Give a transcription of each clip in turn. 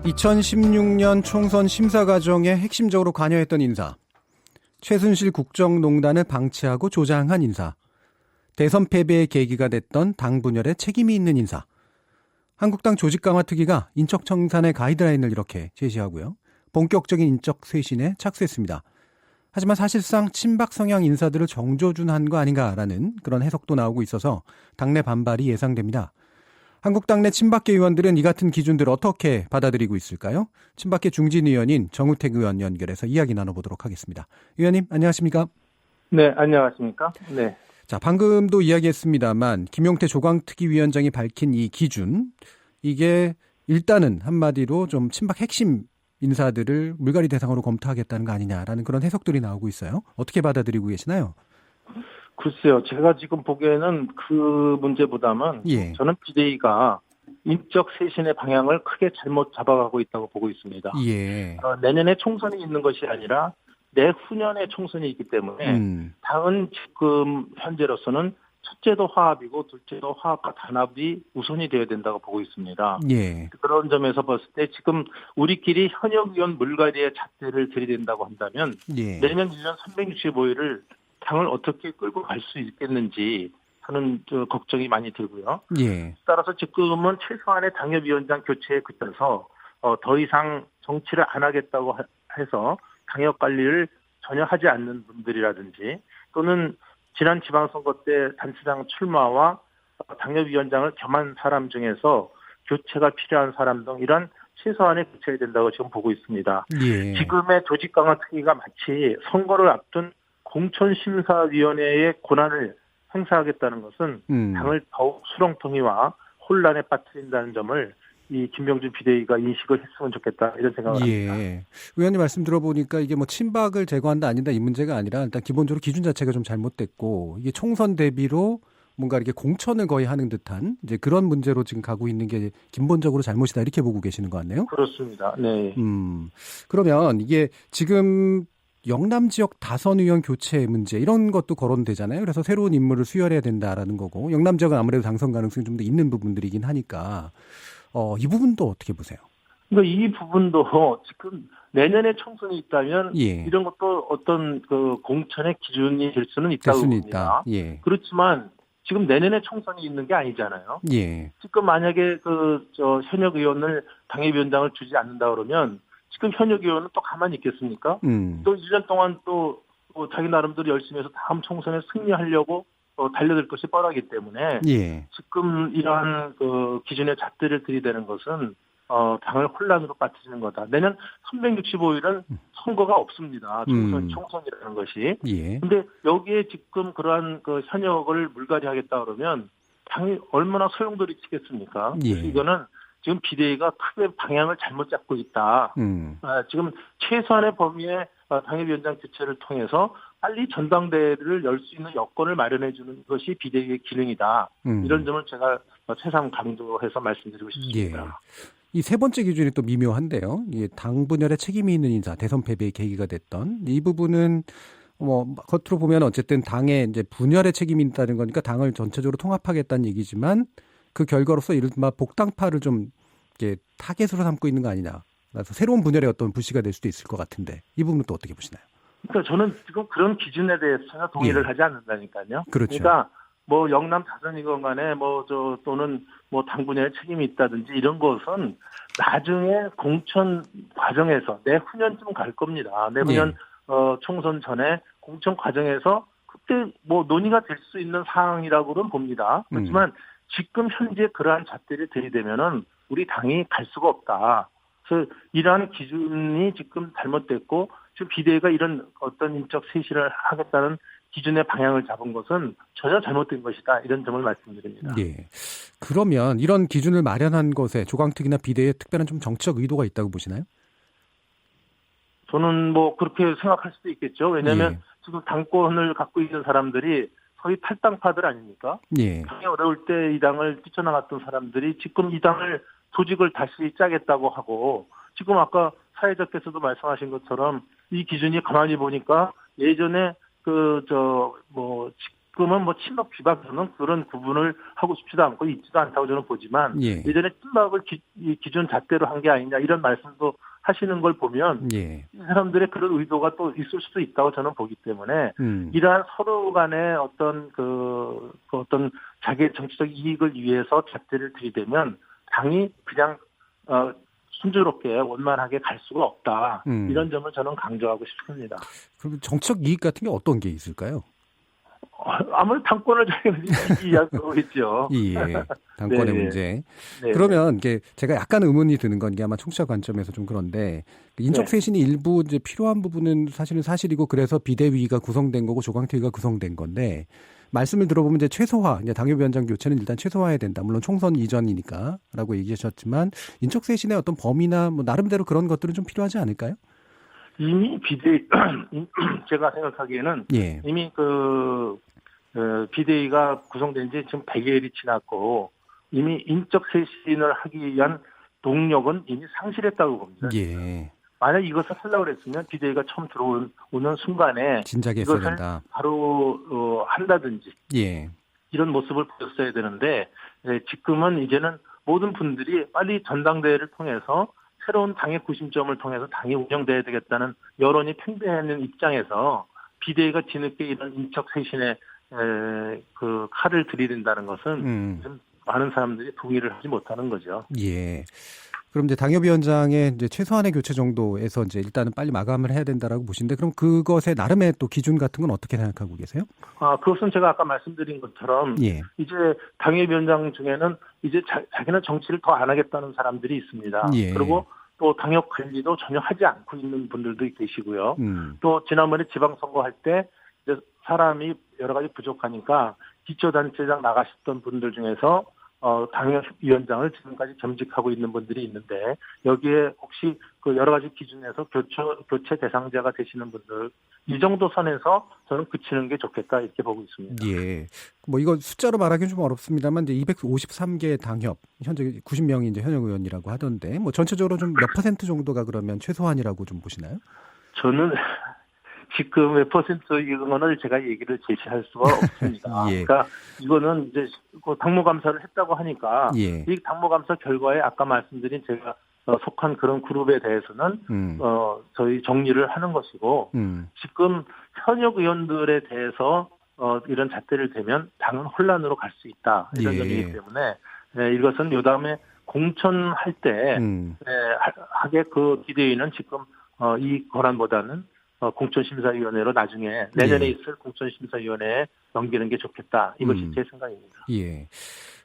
2016년 총선 심사 과정에 핵심적으로 관여했던 인사, 최순실 국정농단을 방치하고 조장한 인사, 대선 패배의 계기가 됐던 당 분열에 책임이 있는 인사. 한국당 조직 강화 특위가 인적 청산의 가이드라인을 이렇게 제시하고요. 본격적인 인적 쇄신에 착수했습니다. 하지만 사실상 친박 성향 인사들을 정조준한 거 아닌가라는 그런 해석도 나오고 있어서 당내 반발이 예상됩니다. 한국당 내 친박계 의원들은 이 같은 기준들을 어떻게 받아들이고 있을까요? 친박계 중진 의원인 정우택 의원 연결해서 이야기 나눠보도록 하겠습니다. 의원님 안녕하십니까? 네, 안녕하십니까? 네. 자, 방금도 이야기했습니다만 김용태 조강특위위원장이 밝힌 이 기준, 이게 일단은 한마디로 좀 친박 핵심 인사들을 물갈이 대상으로 검토하겠다는 거 아니냐라는 그런 해석들이 나오고 있어요. 어떻게 받아들이고 계시나요? 글쎄요, 제가 지금 보기에는 그 문제보다는 저는 비대위가 인적 쇄신의 방향을 크게 잘못 잡아가고 있다고 보고 있습니다. 내년에 총선이 있는 것이 아니라 내후년에 총선이 있기 때문에 당은 지금 현재로서는 첫째도 화합이고 둘째도 화합과 단합이 우선이 되어야 된다고 보고 있습니다. 그런 점에서 봤을 때 지금 우리끼리 현역 의원 물갈이의 잣대를 들이댄다고 한다면 내년 1년 365일을 당을 어떻게 끌고 갈 수 있겠는지 하는 걱정이 많이 들고요. 따라서 지금은 최소한의 당협위원장 교체에 그쳐서 더 이상 정치를 안 하겠다고 해서 당협 관리를 전혀 하지 않는 분들이라든지 또는 지난 지방선거 때 단체장 출마와 당협위원장을 겸한 사람 중에서 교체가 필요한 사람 등 이런 최소한의 교체가 된다고 지금 보고 있습니다. 지금의 조직 강화 특위가 마치 선거를 앞둔 공천심사위원회의 권한을 행사하겠다는 것은 당을 더욱 수렁텅이와 혼란에 빠뜨린다는 점을 이 김병준 비대위가 인식을 했으면 좋겠다 이런 생각을 합니다. 의원님 말씀 들어보니까 이게 뭐 친박을 제거한다 아니다 이 문제가 아니라 일단 기본적으로 기준 자체가 좀 잘못됐고 이게 총선 대비로 뭔가 이렇게 공천을 거의 하는 듯한 이제 그런 문제로 지금 가고 있는 게 근본적으로 잘못이다 이렇게 보고 계시는 것 같네요. 그렇습니다. 네. 그러면 이게 지금 영남 지역 다선 의원 교체 문제 이런 것도 거론되잖아요. 그래서 새로운 인물을 수혈해야 된다라는 거고 영남 지역은 아무래도 당선 가능성이 좀 더 있는 부분들이긴 하니까 이 부분도 어떻게 보세요? 그러니까 이 부분도 지금 내년에 총선이 있다면 이런 것도 어떤 그 공천의 기준이 될 수는 있다고 봅니다. 그렇지만 지금 내년에 총선이 있는 게 아니잖아요. 지금 만약에 현역 의원을 당협위원장을 주지 않는다 그러면 지금 현역 의원은 또 가만히 있겠습니까? 또 1년 동안 또 자기 나름대로 열심히 해서 다음 총선에 승리하려고 달려들 것이 뻔하기 때문에 지금 이러한 그 기준의 잣대를 들이대는 것은 당을 혼란으로 빠뜨리는 거다. 내년 365일은 선거가 없습니다. 총선이라는 것이. 근데 여기에 지금 그러한 그 현역을 물갈이하겠다 그러면 당이 얼마나 소용돌이 치겠습니까? 그래서 이거는 지금 비대위가 크게 방향을 잘못 잡고 있다. 지금 최소한의 범위의 당협위원장 교체를 통해서 빨리 전당대회를 열 수 있는 여건을 마련해 주는 것이 비대위의 기능이다. 이런 점을 제가 새삼 강조해서 말씀드리고 싶습니다. 이 세 번째 기준이 또 미묘한데요. 이게 당 분열에 책임이 있는 인사, 대선 패배의 계기가 됐던 이 부분은 겉으로 보면 어쨌든 당의 이제 분열에 책임이 있다는 거니까 당을 전체적으로 통합하겠다는 얘기지만 그 결과로서 이른바 복당파를 좀 이렇게 타겟으로 삼고 있는 거 아니냐. 그래서 새로운 분열의 어떤 불씨가 될 수도 있을 것 같은데 이 부분은 또 어떻게 보시나요? 그러니까 저는 지금 그런 기준에 대해서 전혀 동의를 하지 않는다니까요. 그러니까 뭐 영남 다선이건 간에 또는 당 분열에 책임이 있다든지 이런 것은 나중에 공천 과정에서 내후년쯤 갈 겁니다. 내후년 총선 전에 공천 과정에서 그때 논의가 될 수 있는 사항이라고는 봅니다. 그렇지만 지금 현재 그러한 잣대를 들이대면은 우리 당이 갈 수가 없다. 그래서 이러한 기준이 지금 잘못됐고 지금 비대위가 이런 어떤 인적 쇄신을 하겠다는 기준의 방향을 잡은 것은 전혀 잘못된 것이다. 이런 점을 말씀드립니다. 그러면 이런 기준을 마련한 것에 조강특위나 비대위에 특별한 좀 정치적 의도가 있다고 보시나요? 저는 그렇게 생각할 수도 있겠죠. 왜냐하면 지금 당권을 갖고 있는 사람들이 거의 탈당파들 아닙니까? 당이 어려울 때 이 당을 뛰쳐나갔던 사람들이 지금 이 당을 조직을 다시 짜겠다고 하고 지금 아까 사회자께서도 말씀하신 것처럼 이 기준이 가만히 보니까 예전에 지금은 뭐 친박 비박 그런 구분을 하고 싶지도 않고 있지도 않다고 저는 보지만 예전에 친박을 기존 잣대로 한 게 아니냐 이런 말씀도 하시는 걸 보면 이 사람들의 그런 의도가 또 있을 수도 있다고 저는 보기 때문에 이러한 서로 간의 어떤 어떤 자기의 정치적 이익을 위해서 잣대를 들이대면 당이 그냥 순조롭게 원만하게 갈 수가 없다. 이런 점을 저는 강조하고 싶습니다. 그럼 정치적 이익 같은 게 어떤 게 있을까요? 아무래도 당권을 저희가 이야기하고 있죠. 당권의 네. 문제. 네. 그러면 이게 제가 약간 의문이 드는 건 게 아마 청취자 관점에서 좀 그런데 인적 쇄신이 일부 이제 필요한 부분은 사실은 사실이고 그래서 비대위가 구성된 거고 조강태위가 구성된 건데 말씀을 들어보면 이제 최소화, 이제 당협위원장 교체는 일단 최소화해야 된다. 물론 총선 이전이니까라고 얘기하셨지만 인적 쇄신의 어떤 범위나 뭐 나름대로 그런 것들은 좀 필요하지 않을까요? 이미 제가 생각하기에는 이미 비대위가 구성된 지 지금 100여일이 지났고 이미 인적 쇄신을 하기 위한 동력은 이미 상실했다고 봅니다. 만약 이것을 하려고 했으면 비대위가 처음 들어오는 순간에 진작에 이것을 된다. 바로 한다든지 이런 모습을 보였어야 되는데 지금은 이제는 모든 분들이 빨리 전당대회를 통해서 새로운 당의 구심점을 통해서 당이 운영돼야 되겠다는 여론이 팽배하는 입장에서 비대위가 뒤늦게 이런 인적 쇄신에 칼을 들이댄다는 것은 많은 사람들이 동의를 하지 못하는 거죠. 그럼 이제 당협위원장의 이제 최소한의 교체 정도에서 이제 일단은 빨리 마감을 해야 된다라고 보시는데 그럼 그것의 나름의 또 기준 같은 건 어떻게 생각하고 계세요? 그것은 제가 아까 말씀드린 것처럼 이제 당협위원장 중에는 이제 자기는 정치를 더 안 하겠다는 사람들이 있습니다. 그리고 또 당협 관리도 전혀 하지 않고 있는 분들도 계시고요. 또 지난번에 지방선거 할 때 이제 사람이 여러 가지 부족하니까 기초단체장 나가셨던 분들 중에서 당협위원장을 지금까지 겸직하고 있는 분들이 있는데 여기에 혹시 그 여러 가지 기준에서 교체 대상자가 되시는 분들 이 정도 선에서 저는 그치는 게 좋겠다 이렇게 보고 있습니다. 뭐 이거 숫자로 말하기는 좀 어렵습니다만 이제 253개 당협 현재 90명이 이제 현역 의원이라고 하던데 뭐 전체적으로 좀 몇 퍼센트 정도가 그러면 최소한이라고 좀 보시나요? 저는 지금 몇 퍼센트 이거는 제가 얘기를 제시할 수가 없습니다. 그러니까 이거는 이제 당무감사를 했다고 하니까 이 당무감사 결과에 아까 말씀드린 제가 속한 그런 그룹에 대해서는 저희 정리를 하는 것이고 지금 현역 의원들에 대해서 이런 잣대를 대면 당은 혼란으로 갈 수 있다 이런 점이기 때문에 이것은 요다음에 공천할 때 하게 그 비대위는 지금 이 권한보다는 공천심사위원회로 나중에 내년에 있을 공천심사위원회에 넘기는 게 좋겠다. 이것이 제 생각입니다.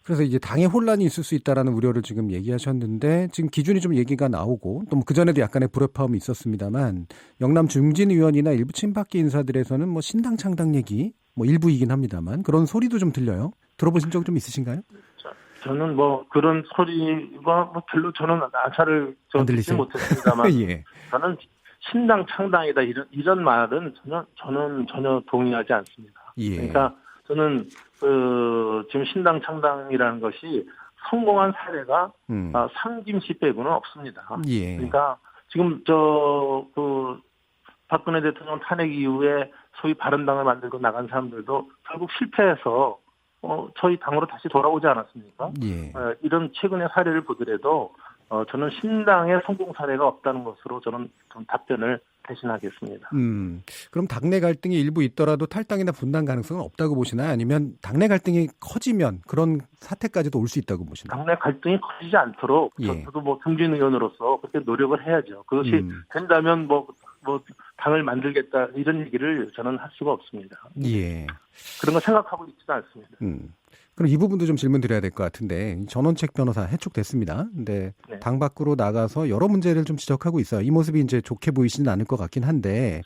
그래서 이제 당의 혼란이 있을 수 있다라는 우려를 지금 얘기하셨는데 지금 기준이 좀 얘기가 나오고 또 그 전에도 약간의 불협화음이 있었습니다만 영남 중진 의원이나 일부 친박계 인사들에서는 뭐 신당 창당 얘기 뭐 일부이긴 합니다만 그런 소리도 좀 들려요. 들어보신 적 좀 있으신가요? 저는 뭐 그런 소리가 뭐 별로 저는 안차를 듣지 못했습니다만 저는 신당 창당이다 이런 말은 저는 전혀 동의하지 않습니다. 그러니까 저는 지금 신당 창당이라는 것이 성공한 사례가 상김씨 빼고는 없습니다. 그러니까 지금 박근혜 대통령 탄핵 이후에 소위 바른당을 만들고 나간 사람들도 결국 실패해서 저희 당으로 다시 돌아오지 않았습니까? 이런 최근의 사례를 보더라도 저는 신당의 성공 사례가 없다는 것으로 저는 좀 답변을 대신하겠습니다. 그럼 당내 갈등이 일부 있더라도 탈당이나 분당 가능성은 없다고 보시나요? 아니면 당내 갈등이 커지면 그런 사태까지도 올 수 있다고 보시나요? 당내 갈등이 커지지 않도록 저도 뭐 중진 의원으로서 그렇게 노력을 해야죠. 그것이 된다면 뭐 당을 만들겠다 이런 얘기를 저는 할 수가 없습니다. 그런 거 생각하고 있지도 않습니다. 그럼 이 부분도 좀 질문 드려야 될 것 같은데 전원책 변호사 해촉됐습니다. 근데 당 밖으로 나가서 여러 문제를 좀 지적하고 있어요. 이 모습이 이제 좋게 보이지는 않을 것 같긴 한데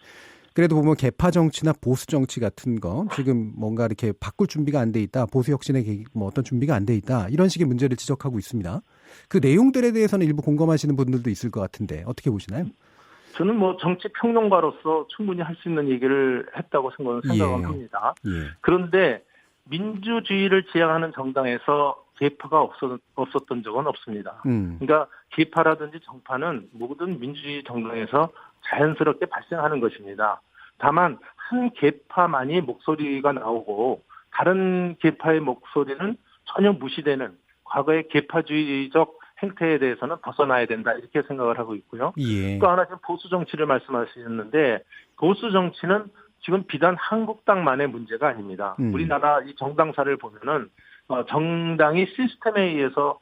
그래도 보면 개파 정치나 보수 정치 같은 거 지금 뭔가 이렇게 바꿀 준비가 안 돼 있다. 보수 혁신의 뭐 어떤 준비가 안 돼 있다. 이런 식의 문제를 지적하고 있습니다. 그 내용들에 대해서는 일부 공감하시는 분들도 있을 것 같은데 어떻게 보시나요? 저는 뭐 정치 평론가로서 충분히 할 수 있는 얘기를 했다고 생각을 합니다. 그런데 민주주의를 지향하는 정당에서 개파가 없었던 적은 없습니다. 그러니까 개파라든지 정파는 모든 민주주의 정당에서 자연스럽게 발생하는 것입니다. 다만 한 개파만이 목소리가 나오고 다른 계파의 목소리는 전혀 무시되는 과거의 계파주의적 행태에 대해서는 벗어나야 된다 이렇게 생각을 하고 있고요. 예. 또 하나 지금 보수 정치를 말씀하셨는데 보수 정치는 지금 비단 한국당만의 문제가 아닙니다. 우리나라 이 정당사를 보면은 정당이 시스템에 의해서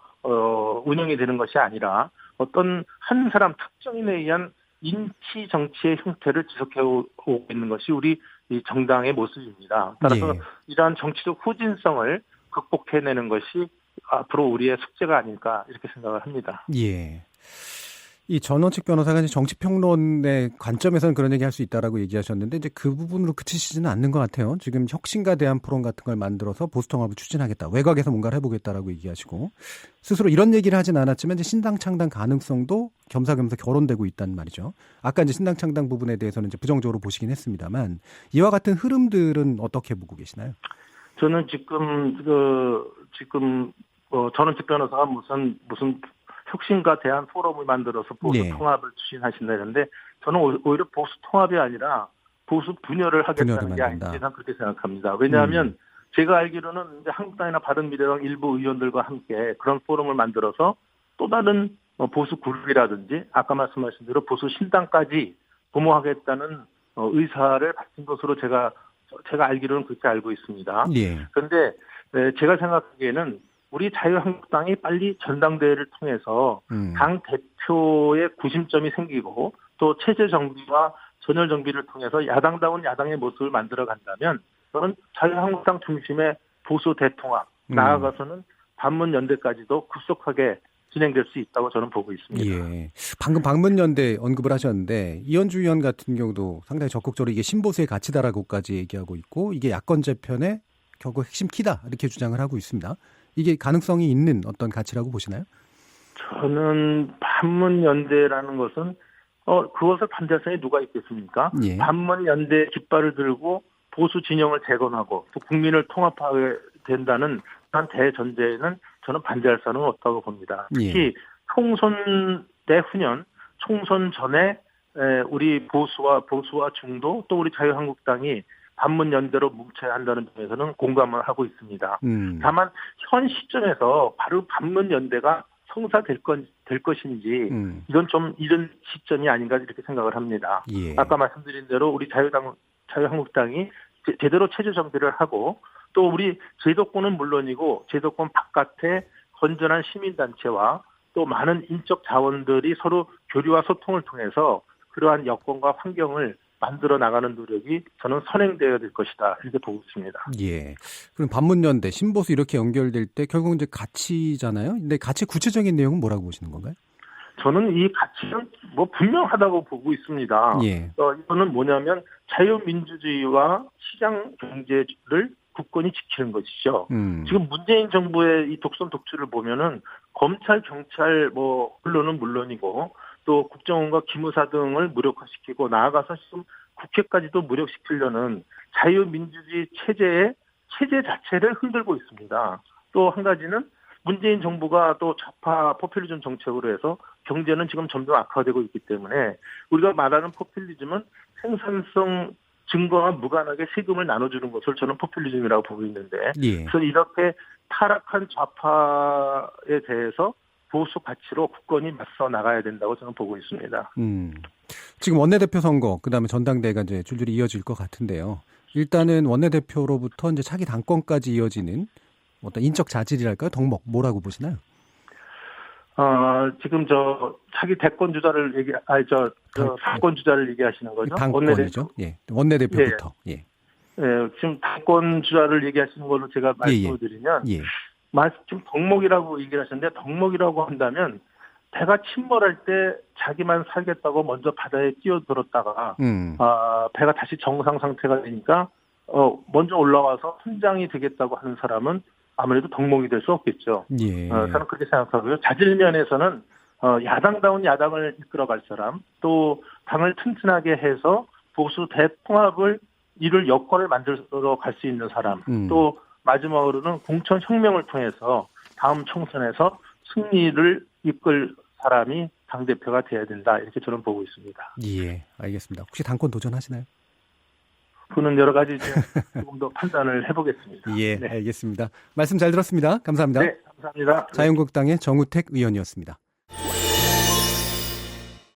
운영이 되는 것이 아니라 어떤 한 사람 특정인에 의한 인치 정치의 형태를 지속해 오고 있는 것이 우리 이 정당의 모습입니다. 따라서 이러한 정치적 후진성을 극복해내는 것이 앞으로 우리의 숙제가 아닐까 이렇게 생각을 합니다. 예. 이 전원책 변호사가 이제 정치평론의 관점에서는 그런 얘기할 수 있다라고 얘기하셨는데 이제 그 부분으로 그치시지는 않는 것 같아요. 지금 혁신과 대안 포럼 같은 걸 만들어서 보수통합을 추진하겠다. 외곽에서 뭔가를 해보겠다라고 얘기하시고 스스로 이런 얘기를 하진 않았지만 이제 신당 창당 가능성도 겸사겸사 거론되고 있단 말이죠. 아까 이제 신당 창당 부분에 대해서는 이제 부정적으로 보시긴 했습니다만 이와 같은 흐름들은 어떻게 보고 계시나요? 저는 지금 전원책 변호사가 무슨 혁신과 대안 포럼을 만들어서 보수 통합을 추진하신다 했는데 저는 오히려 보수 통합이 아니라 보수 분열을 하겠다는 게 아닌지 난 그렇게 생각합니다. 왜냐하면 제가 알기로는 이제 한국당이나 바른미래당 일부 의원들과 함께 그런 포럼을 만들어서 또 다른 보수 그룹이라든지 아까 말씀하신 대로 보수 신당까지 도모하겠다는 의사를 밝힌 것으로 제가 알기로는 그렇게 알고 있습니다. 그런데 제가 생각하기에는 우리 자유한국당이 빨리 전당대회를 통해서 당 대표의 구심점이 생기고 또 체제 정비와 전열 정비를 통해서 야당다운 야당의 모습을 만들어 간다면 저는 자유한국당 중심의 보수 대통합 나아가서는 반문연대까지도 급속하게 진행될 수 있다고 저는 보고 있습니다. 예. 방금 반문연대 언급을 하셨는데 이현주 의원 같은 경우도 상당히 적극적으로 이게 신보수의 가치다라고까지 얘기하고 있고 이게 야권 재편의 결국 핵심 키다 이렇게 주장을 하고 있습니다. 이게 가능성이 있는 어떤 가치라고 보시나요? 저는 반문연대라는 것은 그것을 반대할 사람이 누가 있겠습니까? 반문연대 깃발을 들고 보수 진영을 재건하고 또 국민을 통합하게 된다는 한 대전제에는 저는 반대할 사람은 없다고 봅니다. 특히 총선 내후년 총선 전에 우리 보수와 중도 또 우리 자유한국당이 반문연대로 뭉쳐야 한다는 점에서는 공감을 하고 있습니다. 다만 현 시점에서 바로 반문연대가 성사될 것인지 이건 좀 이른 시점이 아닌가 이렇게 생각을 합니다. 아까 말씀드린 대로 우리 자유한국당이 제대로 체제 정비를 하고 또 우리 제도권은 물론이고 제도권 바깥에 건전한 시민단체와 또 많은 인적 자원들이 서로 교류와 소통을 통해서 그러한 여건과 환경을 만들어 나가는 노력이 저는 선행되어야 될 것이다 이렇게 보고 있습니다. 예. 그럼 반문연대, 신보수 이렇게 연결될 때 결국 이제 가치잖아요. 근데 가치 구체적인 내용은 뭐라고 보시는 건가요? 저는 이 가치는 분명하다고 보고 있습니다. 이거는 뭐냐면 자유민주주의와 시장 경제를 국권이 지키는 것이죠. 지금 문재인 정부의 이 독선 독주를 보면은 검찰, 경찰, 언론은 물론이고 또 국정원과 기무사 등을 무력화시키고 나아가서 지금 국회까지도 무력시키려는 자유민주주의 체제 자체를 흔들고 있습니다. 또 한 가지는 문재인 정부가 또 좌파 포퓰리즘 정책으로 해서 경제는 지금 점점 악화되고 있기 때문에 우리가 말하는 포퓰리즘은 생산성 증거와 무관하게 세금을 나눠주는 것을 저는 포퓰리즘이라고 보고 있는데 그래서 이렇게 타락한 좌파에 대해서 보수 가치로 국권이 맞서 나가야 된다고 저는 보고 있습니다. 지금 원내대표 선거, 그다음에 전당대회가 이제 줄줄이 이어질 것 같은데요. 일단은 원내대표로부터 이제 차기 당권까지 이어지는 어떤 인적 자질이랄까요? 덕목 뭐라고 보시나요? 지금 차기 대권 주자를 사권 주자를 얘기하시는 거죠? 당권이죠. 원내대표부터. 지금 당권 주자를 얘기하시는 걸로 제가 말씀을 드리면 지금 덕목이라고 얘기를 하셨는데 덕목이라고 한다면 배가 침몰할 때 자기만 살겠다고 먼저 바다에 뛰어들었다가 배가 다시 정상 상태가 되니까 먼저 올라와서 선장이 되겠다고 하는 사람은 아무래도 덕목이 될 수 없겠죠. 저는 그렇게 생각하고요. 자질면에서는 야당다운 야당을 이끌어갈 사람, 또 당을 튼튼하게 해서 보수 대통합을 이룰 여건을 만들어 갈 수 있는 사람, 또 마지막으로는 공천혁명을 통해서 다음 총선에서 승리를 이끌 사람이 당대표가 돼야 된다. 이렇게 저는 보고 있습니다. 예, 알겠습니다. 혹시 당권 도전하시나요? 그는 여러 가지 조금 더 판단을 해보겠습니다. 예, 네. 알겠습니다. 말씀 잘 들었습니다. 감사합니다. 네, 감사합니다. 자유한국당의 정우택 의원이었습니다.